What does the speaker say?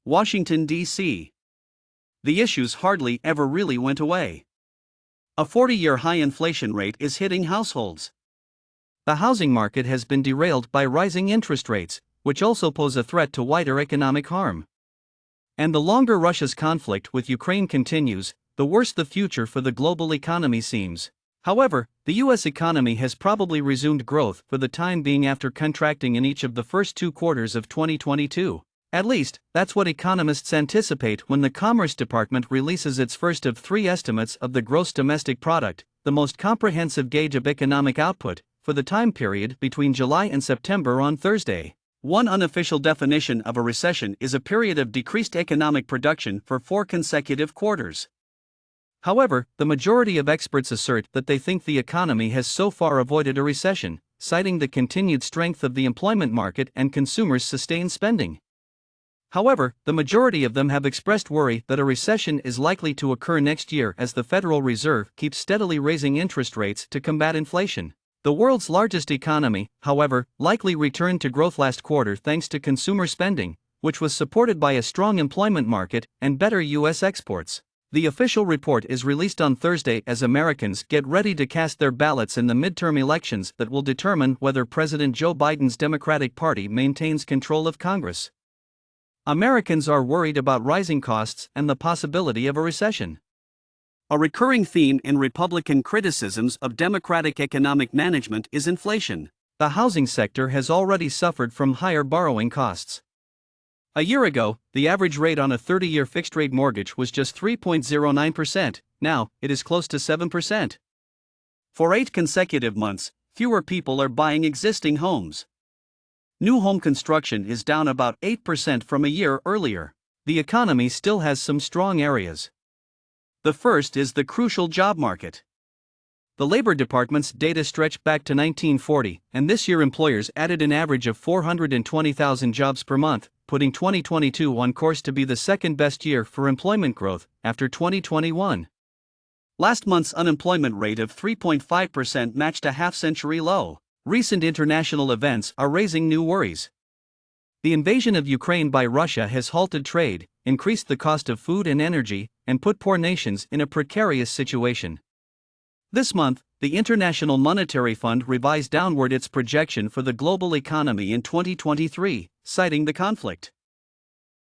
Washington, D.C. The issues hardly ever really went away. A 40-year high inflation rate is hitting households. The housing market has been derailed by rising interest rates, which also pose a threat to wider economic harm. And the longer Russia's conflict with Ukraine continues, the worse the future for the global economy seems. However, the U.S. economy has probably resumed growth for the time being after contracting in each of the first 2 quarters of 2022. At least, that's what economists anticipate when the Commerce Department releases its first of 3 estimates of the gross domestic product, the most comprehensive gauge of economic output, for the time period between July and September on Thursday. One unofficial definition of a recession is a period of decreased economic production for 4 consecutive quarters. However, the majority of experts assert that they think the economy has so far avoided a recession, citing the continued strength of the employment market and consumers' sustained spending. However, the majority of them have expressed worry that a recession is likely to occur next year as the Federal Reserve keeps steadily raising interest rates to combat inflation. The world's largest economy, however, likely returned to growth last quarter thanks to consumer spending, which was supported by a strong employment market and better U.S. exports. The official report is released on Thursday as Americans get ready to cast their ballots in the midterm elections that will determine whether President Joe Biden's Democratic Party maintains control of Congress. Americans are worried about rising costs and the possibility of a recession. A recurring theme in Republican criticisms of Democratic economic management is inflation. The housing sector has already suffered from higher borrowing costs. A year ago, the average rate on a 30-year fixed-rate mortgage was just 3.09%, now, it is close to 7%. For 8 consecutive months, fewer people are buying existing homes. New home construction is down about 8% from a year earlier. The economy still has some strong areas. The first is the crucial job market. The Labor Department's data stretch back to 1940, and this year employers added an average of 420,000 jobs per month, putting 2022 on course to be the second best year for employment growth, after 2021. Last month's unemployment rate of 3.5% matched a half-century low. Recent international events are raising new worries. The invasion of Ukraine by Russia has halted trade, increased the cost of food and energy, and put poor nations in a precarious situation. This month, the International Monetary Fund revised downward its projection for the global economy in 2023, citing the conflict.